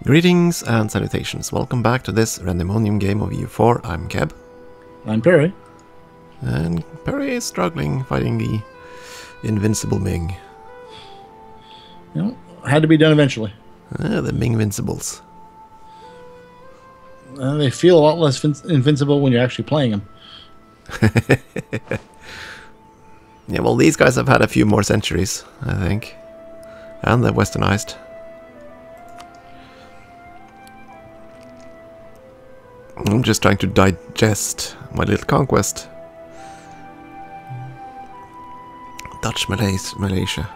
Greetings and salutations. Welcome back to this Randemonium game of EU4. I'm Keb. I'm Peri. And Peri is struggling fighting the invincible Ming. You know, had to be done eventually. The Ming-vincibles. They feel a lot less invincible when you're actually playing them. Yeah, well, these guys have had a few more centuries, I think. And they're westernized. I'm just trying to digest my little conquest. Dutch Malaysia.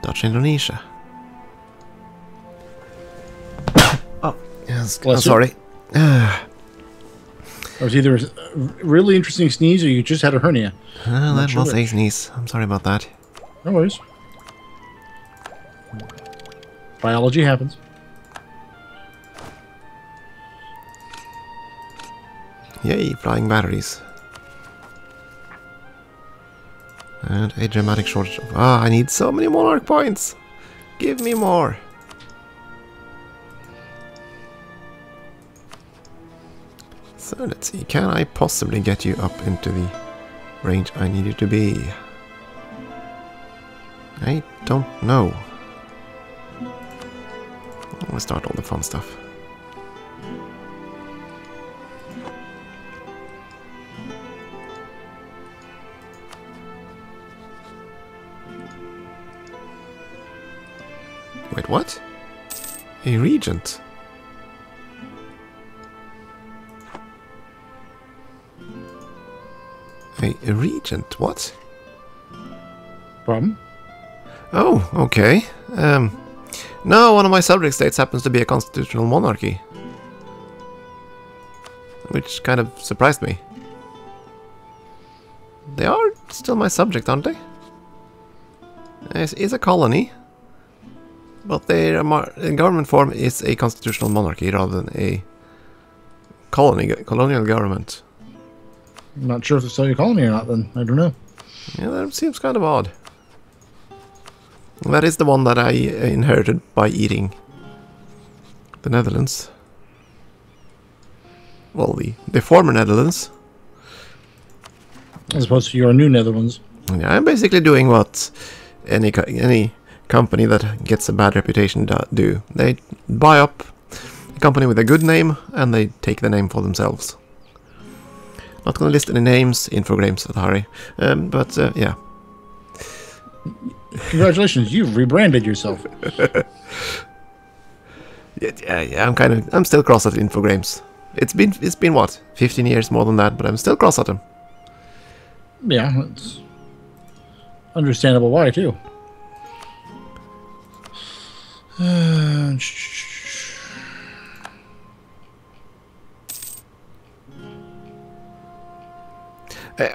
Dutch Indonesia. Oh, yes, I'm sorry. It was either a really interesting sneeze or you just had a hernia. That was a sneeze. I'm sorry about that. No worries. Biology happens. Yay, flying batteries. And a dramatic shortage of... I need so many monarch points! Give me more! So let's see, can I possibly get you up into the range I need you to be? I don't know. I'm gonna start all the fun stuff. Wait, what? A regent? A regent? What? Problem? Oh, okay. No, one of my subject states happens to be a constitutional monarchy. Which kind of surprised me. They are still my subject, aren't they? It's a colony. But their government form is a constitutional monarchy rather than a colonial government. I'm not sure if it's still your colony or not, then. I don't know. Yeah, that seems kind of odd. That is the one that I inherited by eating the Netherlands. Well, the former Netherlands. As opposed to your new Netherlands. Yeah, I'm basically doing what any company that gets a bad reputation do. They buy up a company with a good name and they take the name for themselves. Not gonna list any names, Infogrames at Harry, but yeah. Congratulations, you've rebranded yourself. Yeah, I'm still cross at Infogrames. It's been what, 15 years, more than that, but I'm still cross at them. Yeah, it's understandable why too.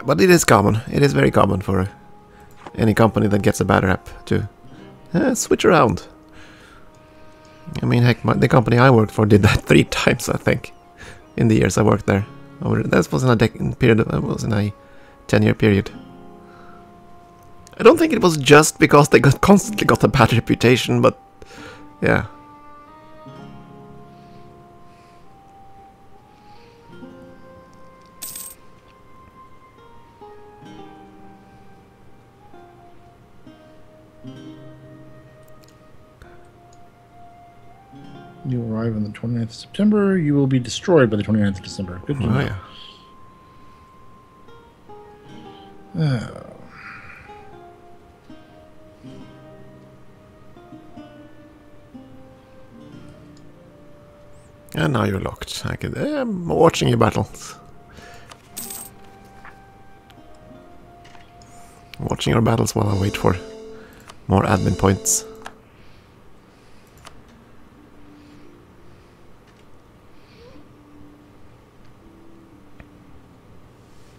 But it is common. It is very common for any company that gets a bad rep to switch around. I mean, heck, the company I worked for did that 3 times, I think, in the years I worked there. That was in a period. It was in a 10-year period. I don't think it was just because they constantly got a bad reputation, but yeah. You arrive on the 29th of September. You will be destroyed by the 29th of December. Good to know. Yeah. And now you're locked. I'm watching your battles. Watching your battles while I wait for more admin points.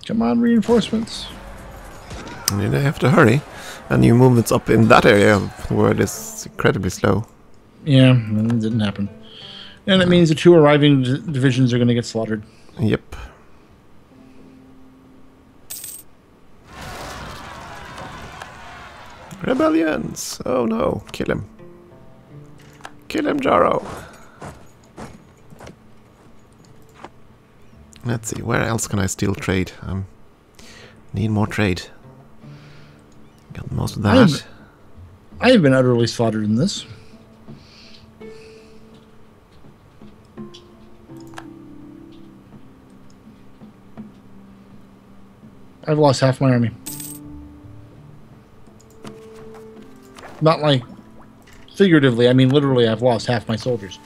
Come on, reinforcements. I mean, I have to hurry. And new movements up in that area of the world is incredibly slow. Yeah, it didn't happen. And it means the 2 arriving divisions are going to get slaughtered. Yep. Rebellions! Oh no, kill him. Kill him, Jaro. Let's see, where else can I still trade? Need more trade. Got most of that. I have been utterly slaughtered in this. I've lost half my army. Not like figuratively, I mean literally I've lost half my soldiers.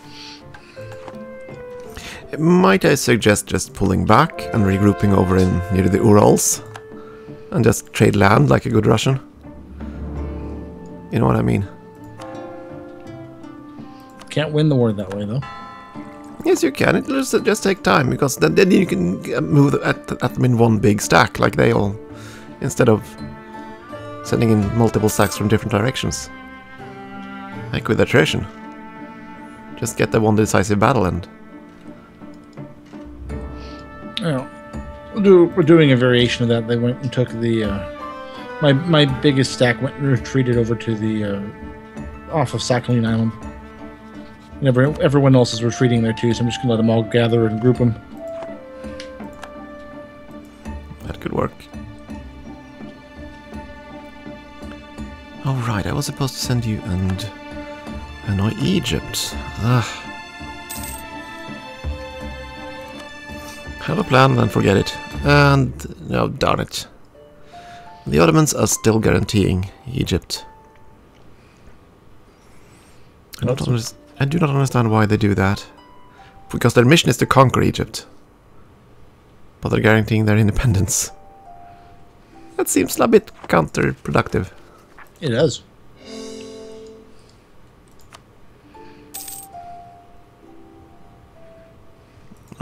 Might I suggest just pulling back and regrouping over in near the Urals? And just trade land like a good Russian? You know what I mean? Can't win the war that way, though. Yes, you can. It'll just take time, because then you can move at them in one big stack, like they all, instead of sending in multiple stacks from different directions. Like with attrition. Just get the one decisive battle and... Yeah. We're doing a variation of that. They went and took the... My biggest stack went and retreated over to the... off of Sakhalin Island. And everyone else is retreating there too, so I'm just going to let them all gather and group them. That could work. Oh right, I was supposed to send you and annoy Egypt. Ugh. Have a plan, then forget it. And no, darn it. The Ottomans are still guaranteeing Egypt. I do not understand why they do that. Because their mission is to conquer Egypt. But they're guaranteeing their independence. That seems a bit counterproductive. It does.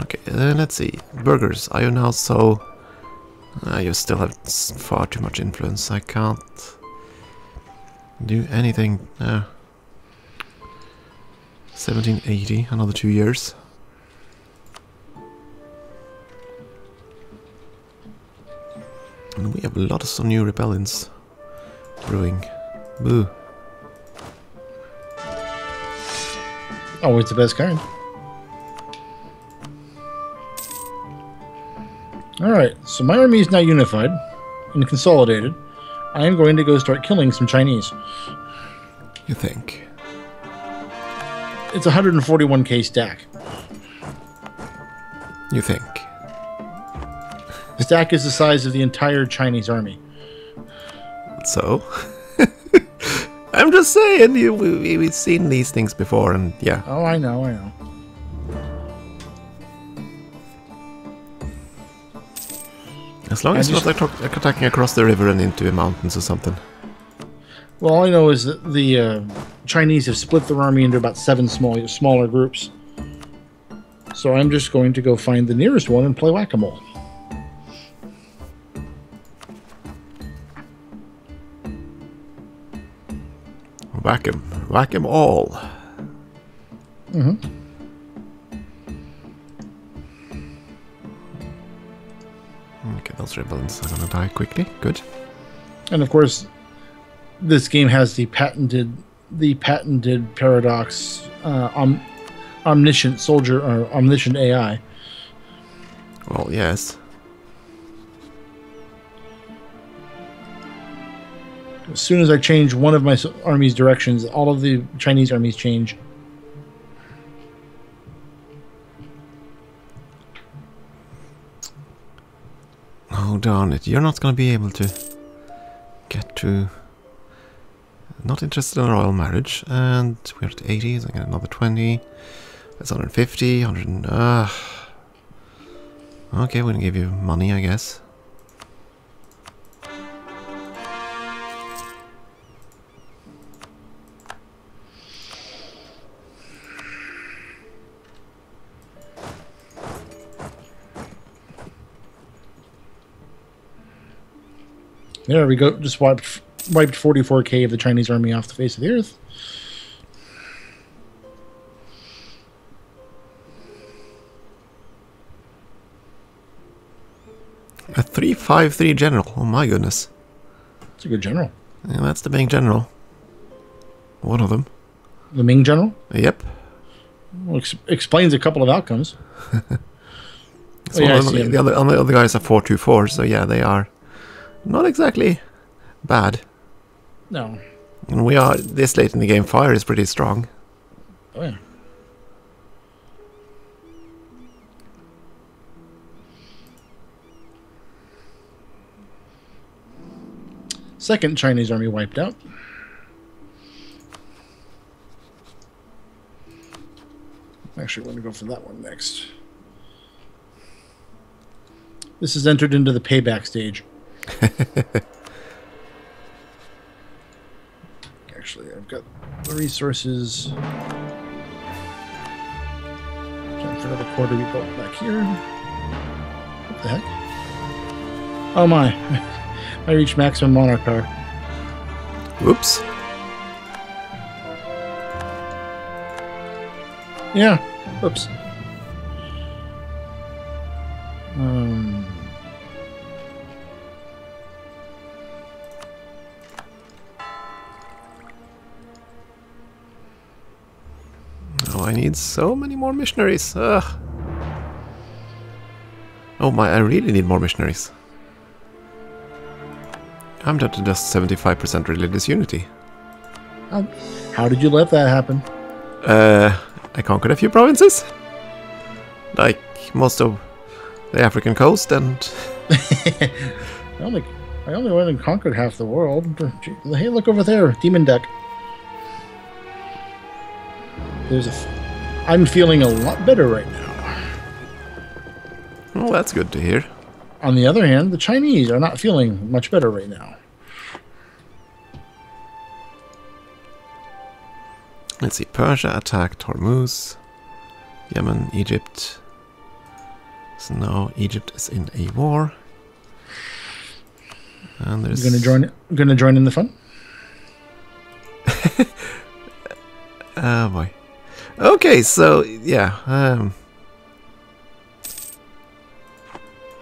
Okay, let's see. Burgers, are you now so... you still have far too much influence. I can't do anything. 1780, another 2 years. And we have lots of new rebellions brewing. Boo. Always the best kind. Alright, so my army is now unified and consolidated. I am going to go start killing some Chinese. You think? It's a 141k stack. You think? The stack is the size of the entire Chinese army. So? I'm just saying, we've seen these things before, and yeah. Oh, I know, I know. As long as it's not like attacking across the river and into mountains or something. Well, all I know is that the Chinese have split their army into about 7 smaller groups. So I'm just going to go find the nearest one and play whack-a-mole. Whack 'em all. Mm-hmm. Okay, those rebels are gonna die quickly. Good. And of course, this game has the patented paradox, omniscient soldier or omniscient AI. Well, yes. As soon as I change one of my army's directions, all of the Chinese armies change. Oh, darn it. You're not going to be able to get to... Not interested in a royal marriage. And we're at 80, so I get another 20. That's 150, 100... Okay, we're going to give you money, I guess. There we go. Just wiped 44k of the Chinese army off the face of the earth. A 353 general. Oh my goodness. It's a good general. Yeah, that's the Ming general. One of them. The Ming general? Yep. Well, explains a couple of outcomes. So yeah, the other guys are 424, so yeah, they are not exactly bad. No. And we are this late in the game. Fire is pretty strong. Oh yeah. Second Chinese army wiped out. Actually, I'm going to go for that one next. This is entered into the payback stage. Actually, I've got the resources. Time for another quarter we built back here. What the heck? Oh my. I reached maximum monarch power. Whoops. Yeah. Oops. Oh, I need so many more missionaries. Ugh. Oh my, I really need more missionaries. I'm down to just 75% religious unity. How did you let that happen? I conquered a few provinces. Like most of the African coast and... I only went and conquered half the world. Hey, look over there. Demon deck. I'm feeling a lot better right now. Well, that's good to hear. On the other hand, the Chinese are not feeling much better right now. Let's see. Persia attacked Hormuz. Yemen, Egypt. So now Egypt is in a war. And there's... You gonna join in the fun? Oh boy. Okay, so yeah.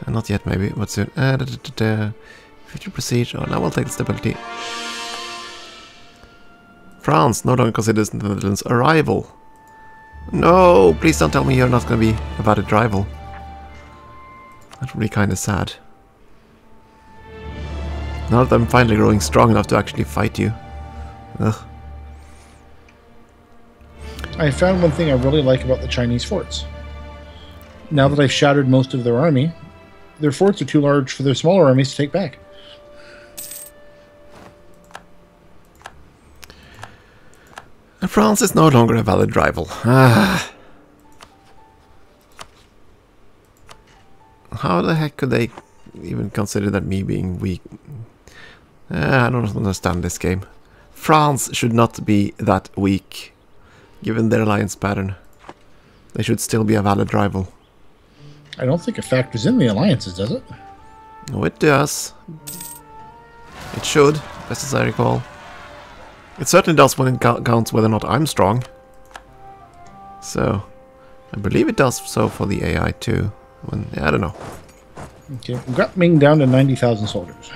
Not yet, maybe. What's it? Future prestige. Oh, now we'll take the stability. France no longer considers the Netherlands a rival. No, please don't tell me you're not going to be a valid rival. That would be kind of sad. Now that I'm finally growing strong enough to actually fight you. Ugh. I found one thing I really like about the Chinese forts. Now that I've shattered most of their army, their forts are too large for their smaller armies to take back. And France is no longer a valid rival. Ah. How the heck could they even consider that me being weak? I don't understand this game. France should not be that weak, given their alliance pattern. They should still be a valid rival. I don't think it factors in the alliances, does it? Oh, it does. It should, best as I recall. It certainly does when it counts whether or not I'm strong. So, I believe it does so for the AI too. Yeah, I don't know. Okay, we got Ming down to 90,000 soldiers.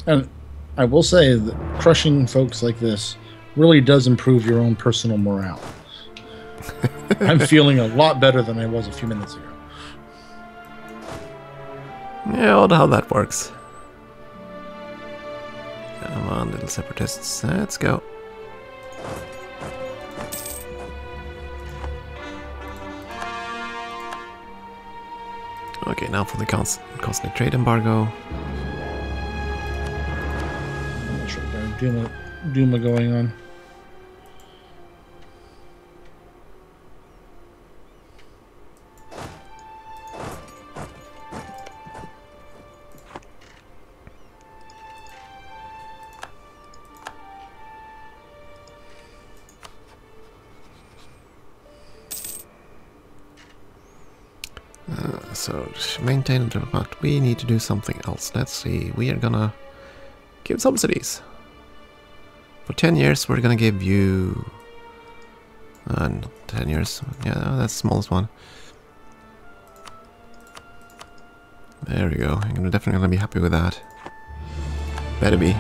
And I will say that crushing folks like this really does improve your own personal morale. I'm feeling a lot better than I was a few minutes ago. Yeah, I wonder how that works. Come on, little separatists. Let's go. Okay, now for the constant trade embargo. I'm not sure there's Duma going on. So, maintain the but we need to do something else. Let's see. We are gonna give subsidies. For 10 years, we're gonna give you... not 10 years. Yeah, that's the smallest one. There we go. I'm definitely gonna be happy with that. Better be.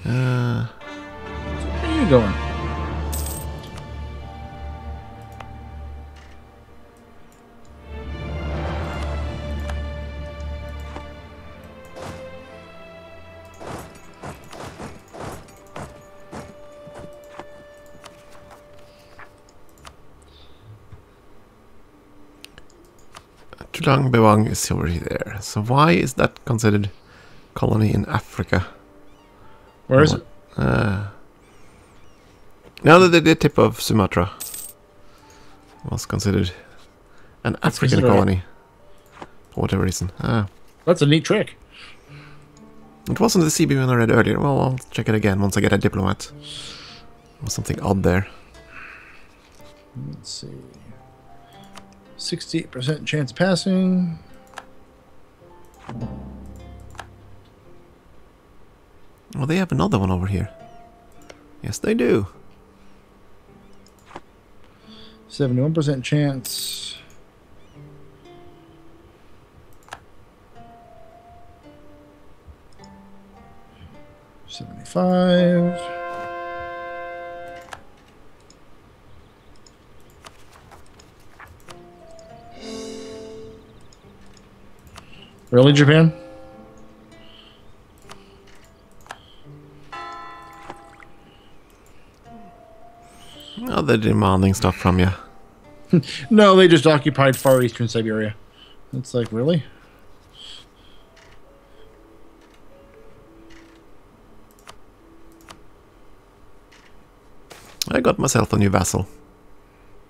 Where are you going? Tulang Bewang is already there. So why is that considered colony in Africa? Where is it? Now that the tip of Sumatra was considered an African colony for whatever reason. That's a neat trick. It wasn't the CB one I read earlier. Well, I'll check it again once I get a diplomat. There was something odd there. Let's see. 68% chance of passing. Well, they have another one over here. Yes, they do. 71% chance. $75. Really, Japan? Oh, they're demanding stuff from you. No, they just occupied far eastern Siberia. It's like, really? I got myself a new vessel.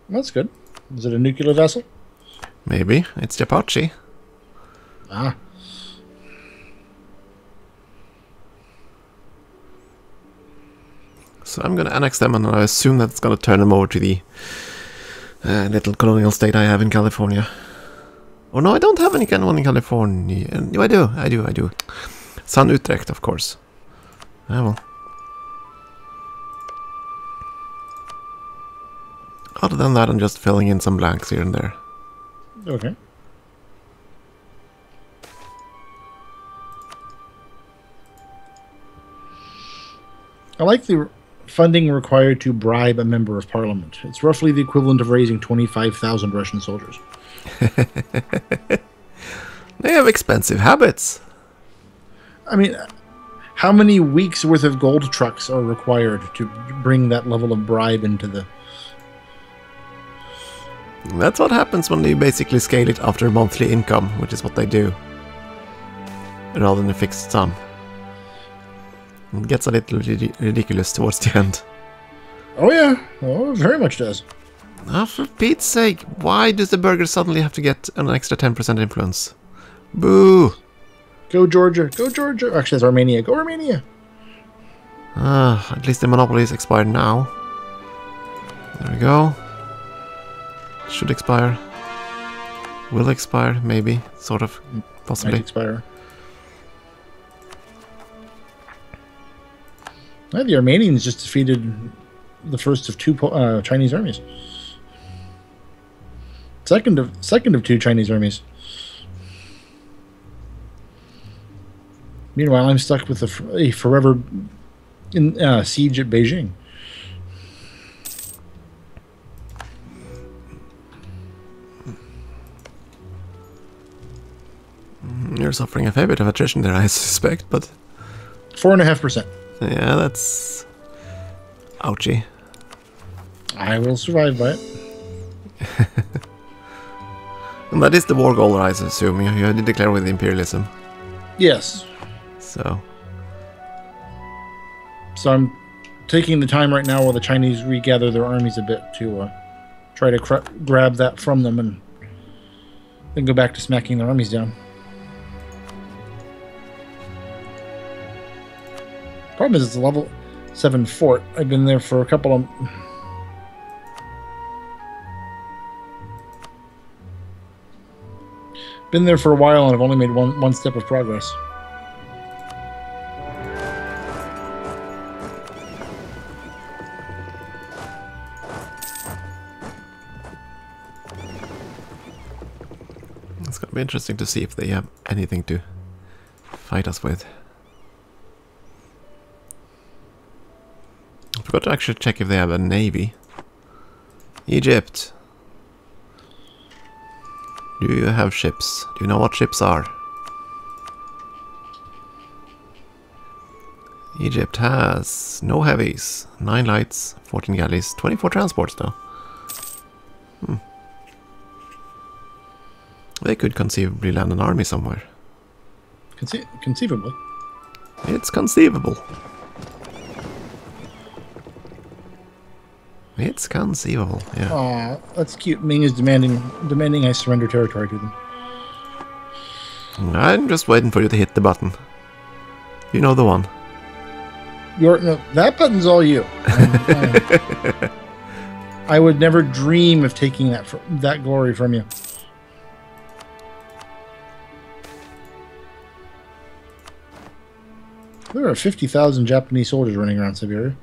That's good. Is it a nuclear vessel? Maybe. It's Japachi. Ah. So I'm going to annex them, and I assume that's going to turn them over to the little colonial state I have in California. Oh no, I don't have any one in California. I do. San Utrecht, of course. Ah, well. Other than that, I'm just filling in some blanks here and there. Okay. I like the funding required to bribe a member of parliament. It's roughly the equivalent of raising 25,000 Russian soldiers. They have expensive habits. I mean, how many weeks worth of gold trucks are required to bring that level of bribe into the... That's what happens when you basically scale it after monthly income, which is what they do. Rather than a fixed sum. It gets a little ridiculous towards the end. Oh yeah, oh, it very much does. Oh, for Pete's sake, why does the burger suddenly have to get an extra 10% influence? Boo! Go Georgia, go Georgia. Actually, that's Armenia. Go Armenia. At least the monopoly is expired now. There we go. Should expire. Will expire, maybe. Sort of. Possibly. Might expire. The Armenians just defeated the first of two Chinese armies. Second of two Chinese armies. Meanwhile, I'm stuck with a forever siege at Beijing. You're suffering a fair bit of attrition there, I suspect, but... 4.5%. Yeah, that's... ouchie. I will survive by it. And that is the war goal, I assume. You had to declare with imperialism. Yes. So I'm taking the time right now while the Chinese regather their armies a bit to try to grab that from them and then go back to smacking their armies down. Problem is, it's a level 7 fort. I've been there for a couple of... Been there for a while, and I've only made one step of progress. It's going to be interesting to see if they have anything to fight us with. I forgot to actually check if they have a navy. Egypt. Do you have ships? Do you know what ships are? Egypt has no heavies, 9 lights, 14 galleys, 24 transports though. They could conceivably land an army somewhere. Conceivably. It's conceivable. It's conceivable, yeah. Aw, that's cute. Ming is demanding I surrender territory to them. I'm just waiting for you to hit the button. You know the one. No, that button's all you. I would never dream of taking that glory from you. There are 50,000 Japanese soldiers running around Siberia.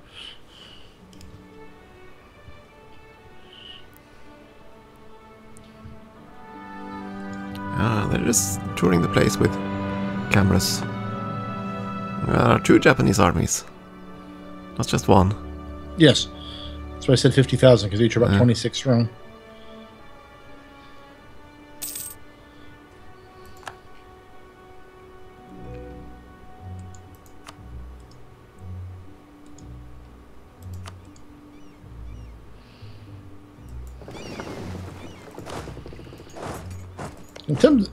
They're just touring the place with cameras. There are 2 Japanese armies. Not just one. Yes. That's why I said 50,000, because each are about 26 strong. In terms,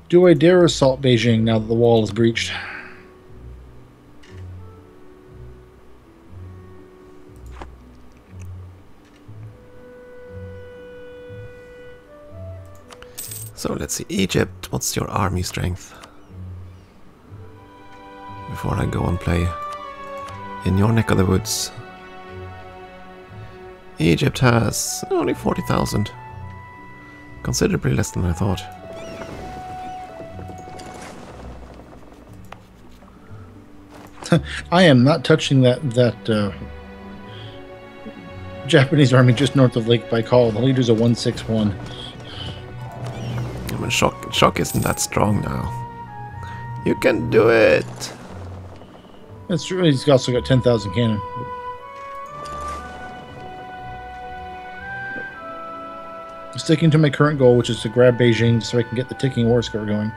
do I dare assault Beijing now that the wall is breached? So let's see, Egypt, what's your army strength? Before I go and play in your neck of the woods. Egypt has only 40,000. Considerably less than I thought. I am not touching that Japanese army just north of Lake Baikal. The leader's a 161. I mean, shock isn't that strong now. You can do it! That's true. He's also got 10,000 cannon. Sticking to my current goal, which is to grab Beijing so I can get the ticking war score going.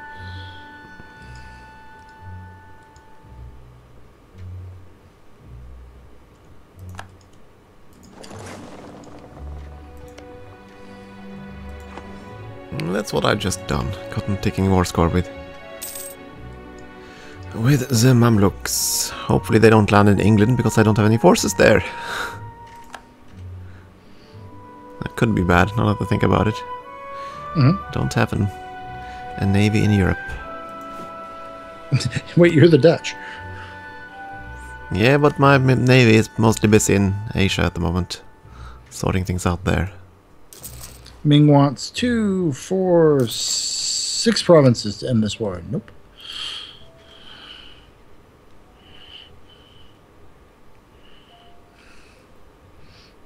That's what I've just done. Gotten ticking war score with the Mamluks. Hopefully they don't land in England because I don't have any forces there. That could be bad, now that I think about it. Don't have a navy in Europe. Wait, you're the Dutch. Yeah, but my navy is mostly busy in Asia at the moment. Sorting things out there. Ming wants 2, 4, 6 provinces to end this war. Nope.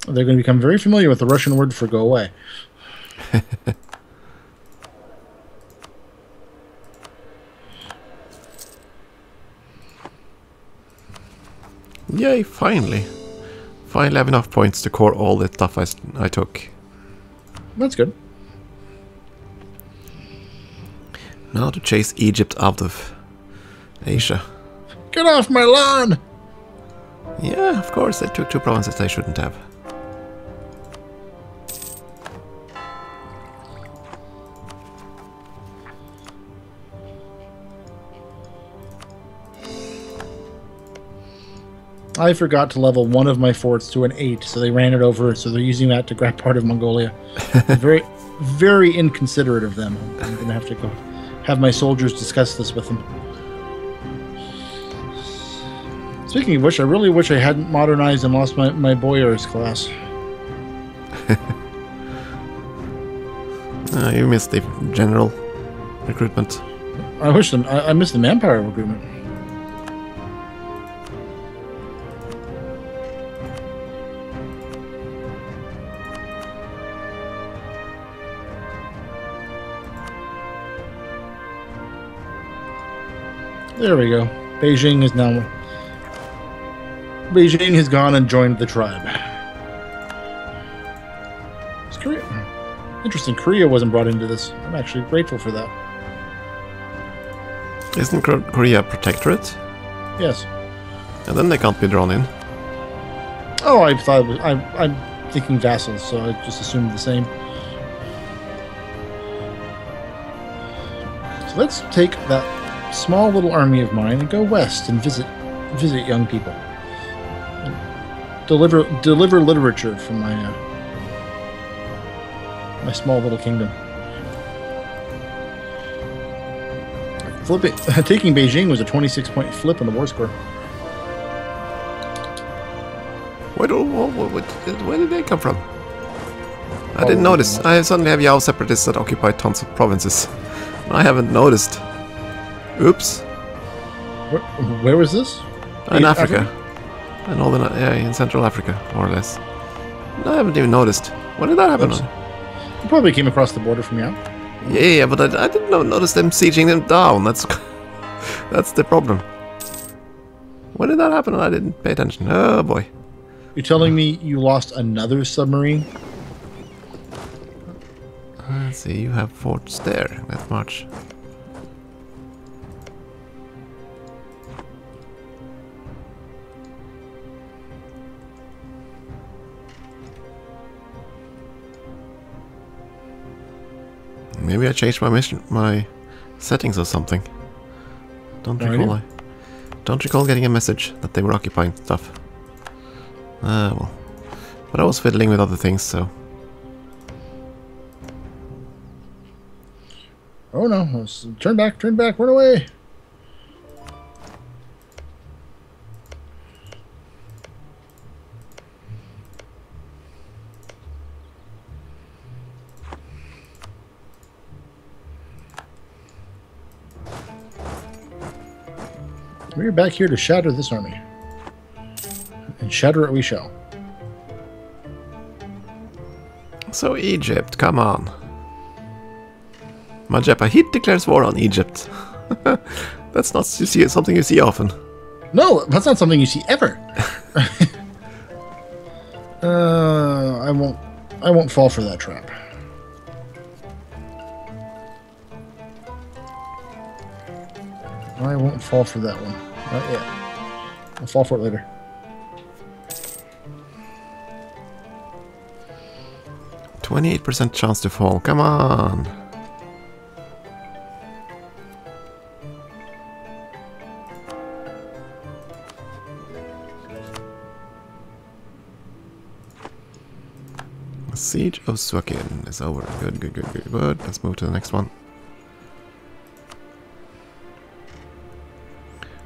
They're going to become very familiar with the Russian word for go away. Yay, finally. Finally have enough points to core all the stuff I took. That's good. Now to chase Egypt out of Asia. Get off my lawn! Yeah, of course, they took 2 provinces they shouldn't have. I forgot to level one of my forts to an 8, so they ran it over, so they're using that to grab part of Mongolia. Very, very inconsiderate of them. I'm going to have to go have my soldiers discuss this with them. Speaking of which, I really wish I hadn't modernized and lost my Boyars class. You missed the general recruitment. I missed the manpower recruitment. There we go. Beijing has gone and joined the tribe. It's Korea. Interesting. Korea wasn't brought into this. I'm actually grateful for that. Isn't Korea a protectorate? Yes. And then they can't be drawn in. Oh, I thought it was, I'm thinking vassals, so I just assumed the same. So let's take that small little army of mine and go west and visit young people. And deliver literature from my my small little kingdom. Taking Beijing was a 26-point flip on the war score. Where did they come from? I didn't notice. I suddenly have Yao separatists that occupy tons of provinces. I haven't noticed. Oops. Where was this? In Africa. In Central Africa, more or less. I haven't even noticed. When did that happen? Oops. You probably came across the border from Yao. Yeah, but I didn't notice them sieging them down. That's the problem. When did that happen? I didn't pay attention. Oh boy. You're telling me you lost another submarine? Let's see, you have forts there. Let's march. Maybe I changed my settings or something. Don't recall getting a message that they were occupying stuff. Well. But I was fiddling with other things, so... Oh no, turn back, run away! We're back here to shatter this army. And shatter it we shall. So Egypt, come on. Majepa, he declares war on Egypt. That's not something you see often. No, that's not something you see ever. I won't fall for that trap. I won't fall for that one. Not yet. I'll fall for it later. %28 chance to fall. Come on. Siege of Suakin is over. Good. Let's move to the next one.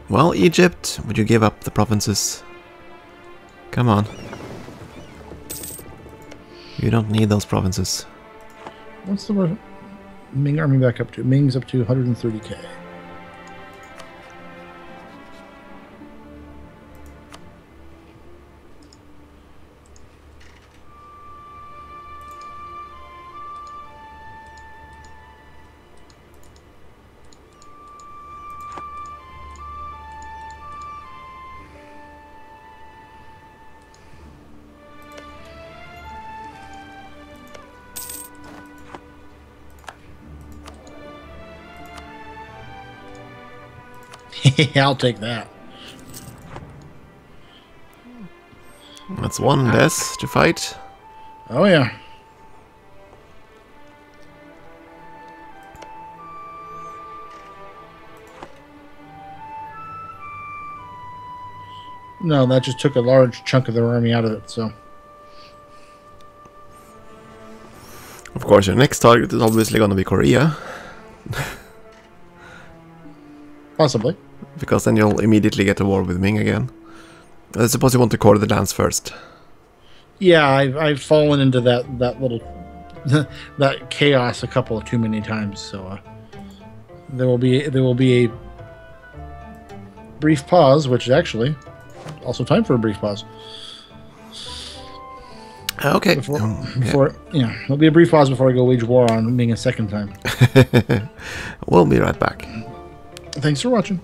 Well, Egypt, would you give up the provinces? Come on. You don't need those provinces. What's the Ming army back up to? Ming's up to 130k. I'll take that. That's one less to fight. Oh yeah. No, that just took a large chunk of their army out of it, so. Of course, your next target is obviously going to be Korea. Possibly. Because then you'll immediately get a war with Ming again. I suppose you want to core the lands first. Yeah, I've fallen into that little that chaos a couple of too many times. So there will be a brief pause, which is actually also time for a brief pause. Okay. Before there'll be a brief pause before I go wage war on Ming a second time. We'll be right back. Thanks for watching.